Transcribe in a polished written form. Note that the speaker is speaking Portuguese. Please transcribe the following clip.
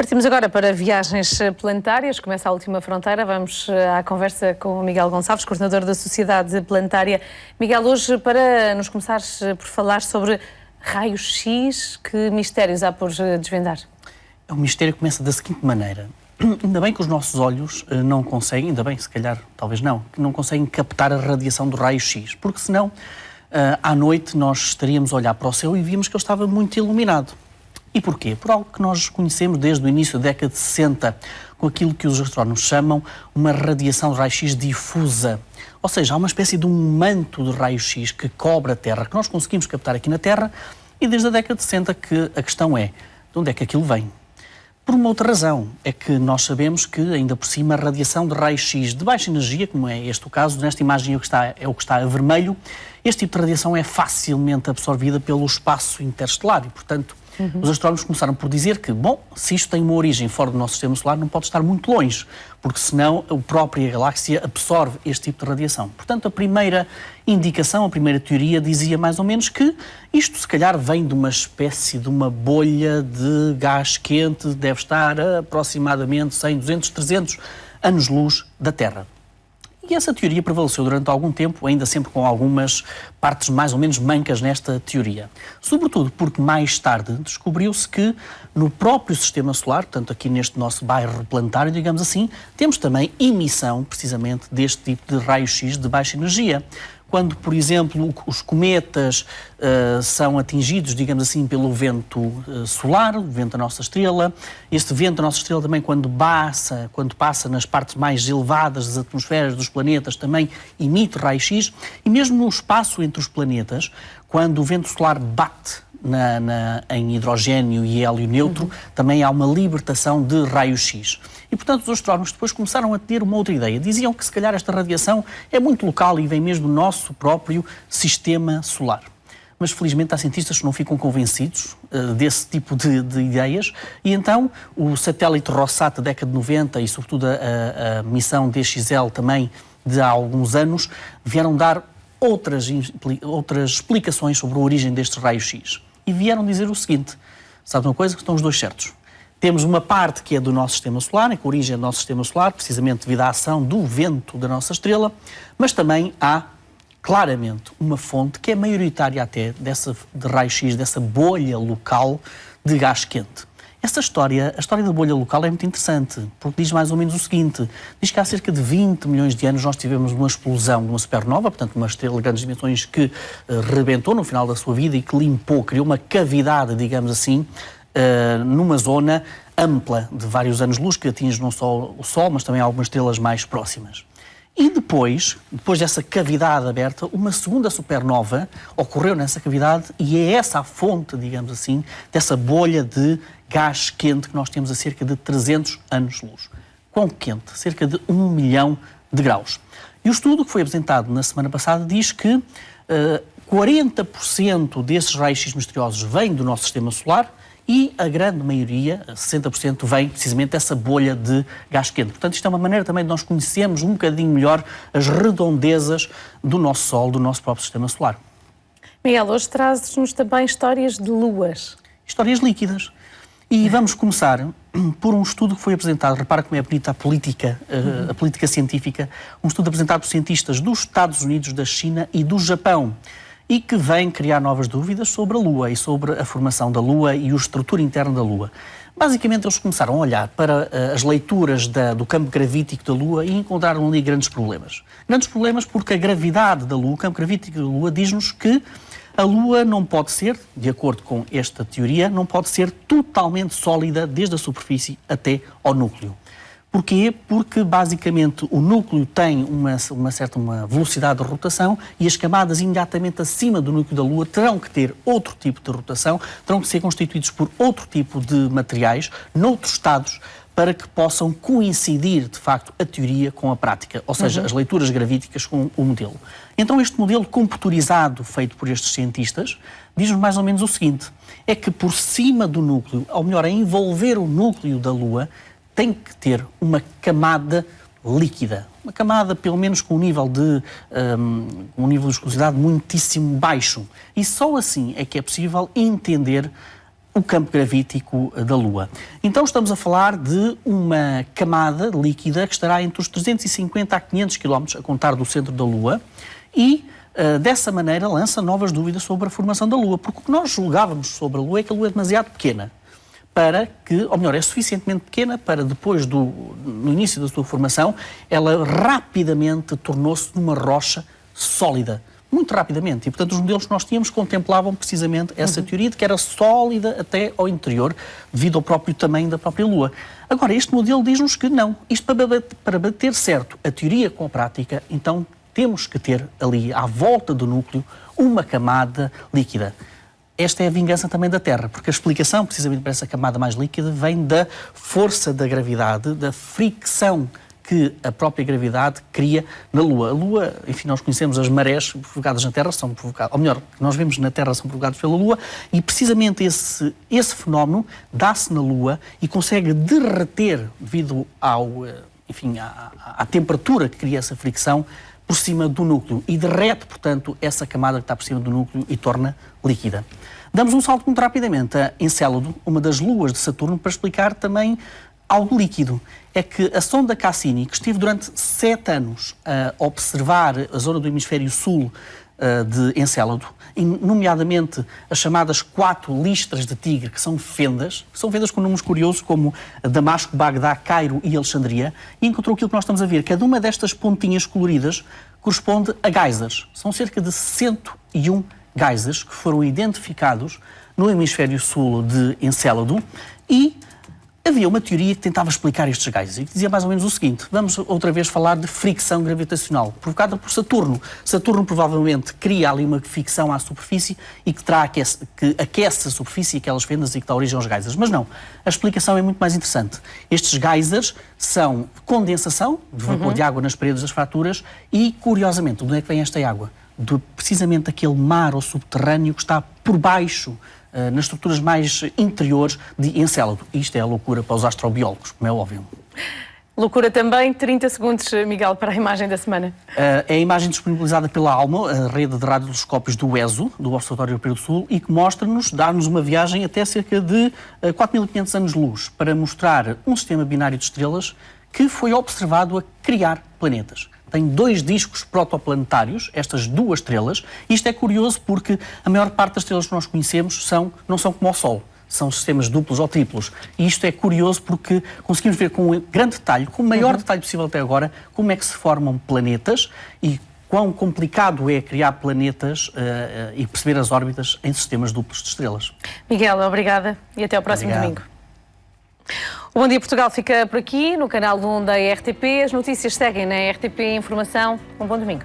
Partimos agora para viagens planetárias. Começa a última fronteira. Vamos à conversa com o Miguel Gonçalves, coordenador da Sociedade Planetária. Miguel, hoje para nos começares por falar sobre raios-x, que mistérios há por desvendar? O mistério começa da seguinte maneira. Ainda bem que os nossos olhos não conseguem, ainda bem, se calhar, talvez não conseguem captar a radiação do raio-x, porque senão, à noite, nós estaríamos a olhar para o céu e víamos que ele estava muito iluminado. E porquê? Por algo que nós conhecemos desde o início da década de 60, com aquilo que os astrónomos chamam uma radiação de raio-x difusa. Ou seja, há uma espécie de um manto de raio-x que cobre a Terra, que nós conseguimos captar aqui na Terra, e desde a década de 60 que a questão é, de onde é que aquilo vem? Por uma outra razão, é que nós sabemos que, ainda por cima, a radiação de raio-x de baixa energia, como é este o caso, nesta imagem é o que está a vermelho, este tipo de radiação é facilmente absorvida pelo espaço interestelar e, portanto, os astrónomos começaram por dizer que, bom, se isto tem uma origem fora do nosso sistema solar, não pode estar muito longe, porque senão a própria galáxia absorve este tipo de radiação. Portanto, a primeira indicação, a primeira teoria dizia mais ou menos que isto se calhar vem de uma espécie de uma bolha de gás quente, deve estar a aproximadamente 100, 200, 300 anos-luz da Terra. E essa teoria prevaleceu durante algum tempo, ainda sempre com algumas partes mais ou menos mancas nesta teoria. Sobretudo porque mais tarde descobriu-se que no próprio sistema solar, portanto aqui neste nosso bairro planetário, digamos assim, temos também emissão precisamente deste tipo de raio-x de baixa energia. Quando, por exemplo, os cometas são atingidos, digamos assim, pelo vento solar, o vento da nossa estrela, este vento da nossa estrela também, quando passa nas partes mais elevadas das atmosferas dos planetas, também emite raio-x, e mesmo no espaço entre os planetas, quando o vento solar bate em hidrogênio e hélio neutro, também há uma libertação de raio-x. E, portanto, os astrónomos depois começaram a ter uma outra ideia. Diziam que, se calhar, esta radiação é muito local e vem mesmo do nosso próprio sistema solar. Mas, felizmente, há cientistas que não ficam convencidos desse tipo de ideias. E, então, o satélite Rossat da década de 90 e, sobretudo, a missão DXL também de há alguns anos, vieram dar outras explicações sobre a origem destes raios-x. E vieram dizer o seguinte, sabe uma coisa? Estão os dois certos. Temos uma parte que é do nosso sistema solar, que a origem é do nosso sistema solar, precisamente devido à ação do vento da nossa estrela, mas também há, claramente, uma fonte que é maioritária até de raio-x, dessa bolha local de gás quente. A história da bolha local é muito interessante, porque diz mais ou menos o seguinte, diz que há cerca de 20 milhões de anos nós tivemos uma explosão de uma supernova, portanto uma estrela de grandes dimensões que rebentou no final da sua vida e que limpou, criou uma cavidade, digamos assim, numa zona ampla de vários anos-luz que atinge não só o Sol, mas também algumas estrelas mais próximas. E depois dessa cavidade aberta, uma segunda supernova ocorreu nessa cavidade e é essa a fonte, digamos assim, dessa bolha de gás quente que nós temos a cerca de 300 anos-luz. Quão quente? Cerca de 1 milhão de graus. E o estudo que foi apresentado na semana passada diz que 40% desses raios-x misteriosos vêm do nosso sistema solar e a grande maioria, 60%, vem precisamente dessa bolha de gás quente. Portanto, isto é uma maneira também de nós conhecermos um bocadinho melhor as redondezas do nosso Sol, do nosso próprio sistema solar. Miguel, hoje trazes-nos também histórias de luas. Histórias líquidas. E vamos começar por um estudo que foi apresentado, repara como é bonita a política científica, um estudo apresentado por cientistas dos Estados Unidos, da China e do Japão, e que vem criar novas dúvidas sobre a Lua e sobre a formação da Lua e a estrutura interna da Lua. Basicamente, eles começaram a olhar para as leituras do campo gravítico da Lua e encontraram ali grandes problemas. Grandes problemas porque a gravidade da Lua, o campo gravítico da Lua, diz-nos que a Lua não pode ser, de acordo com esta teoria, não pode ser totalmente sólida desde a superfície até ao núcleo. Porquê? Porque, basicamente, o núcleo tem uma velocidade de rotação e as camadas imediatamente acima do núcleo da Lua terão que ter outro tipo de rotação, terão que ser constituídos por outro tipo de materiais, noutros estados, para que possam coincidir, de facto, a teoria com a prática, ou seja, as leituras gravíticas com o modelo. Então, este modelo computurizado, feito por estes cientistas, diz-nos mais ou menos o seguinte, é que por cima do núcleo, ou melhor, a envolver o núcleo da Lua, tem que ter uma camada líquida. Uma camada, pelo menos, com um nível de viscosidade muitíssimo baixo. E só assim é que é possível entender o campo gravítico da Lua. Então estamos a falar de uma camada líquida que estará entre os 350 a 500 km a contar do centro da Lua e, dessa maneira, lança novas dúvidas sobre a formação da Lua, porque o que nós julgávamos sobre a Lua é que a Lua é demasiado pequena para que, ou melhor, é suficientemente pequena para depois no início da sua formação, ela rapidamente tornou-se numa rocha sólida. Muito rapidamente. E, portanto, os modelos que nós tínhamos contemplavam precisamente essa teoria de que era sólida até ao interior, devido ao próprio tamanho da própria Lua. Agora, este modelo diz-nos que não. Isto para bater certo a teoria com a prática, então temos que ter ali, à volta do núcleo, uma camada líquida. Esta é a vingança também da Terra, porque a explicação, precisamente para essa camada mais líquida, vem da força da gravidade, da fricção que a própria gravidade cria na Lua. A Lua, enfim, nós conhecemos as marés provocadas na Terra, são provocadas, ou melhor, que nós vemos na Terra são provocadas pela Lua, e precisamente esse fenómeno dá-se na Lua e consegue derreter, devido à temperatura que cria essa fricção, por cima do núcleo, e derrete, portanto, essa camada que está por cima do núcleo e torna líquida. Damos um salto muito rapidamente a Encélado, uma das luas de Saturno, para explicar também algo líquido. É que a sonda Cassini, que esteve durante 7 anos a observar a zona do hemisfério sul de Encélado, nomeadamente as chamadas 4 listras de tigre, que são fendas com nomes curiosos como Damasco, Bagdá, Cairo e Alexandria, e encontrou aquilo que nós estamos a ver. Cada uma destas pontinhas coloridas corresponde a geysers. São cerca de 101 geysers que foram identificados no hemisfério sul de Encélado, e havia uma teoria que tentava explicar estes geysers e que dizia mais ou menos o seguinte: vamos outra vez falar de fricção gravitacional provocada por Saturno. Saturno provavelmente cria ali uma fricção à superfície e que aquece a superfície e aquelas fendas e que dá origem aos geysers. Mas não, a explicação é muito mais interessante. Estes geysers são condensação de vapor de água nas paredes das fraturas e, curiosamente, de onde é que vem esta água? Precisamente daquele mar ou subterrâneo que está por baixo, nas estruturas mais interiores de Encélado. Isto é a loucura para os astrobiólogos, como é óbvio. Loucura também. 30 segundos, Miguel, para a imagem da semana. É a imagem disponibilizada pela ALMA, a rede de radiotelescópios do ESO, do Observatório Europeu do Sul, e que dá-nos uma viagem até cerca de 4.500 anos-luz, para mostrar um sistema binário de estrelas que foi observado a criar planetas. Tem 2 discos protoplanetários, estas 2 estrelas. Isto é curioso porque a maior parte das estrelas que nós conhecemos não são como o Sol, são sistemas duplos ou triplos. E isto é curioso porque conseguimos ver com um grande detalhe, com o maior detalhe possível até agora, como é que se formam planetas e quão complicado é criar planetas e perceber as órbitas em sistemas duplos de estrelas. Miguel, obrigada e até ao próximo domingo. O Bom Dia Portugal fica por aqui, no canal 1 da RTP. As notícias seguem na RTP Informação. Um bom domingo.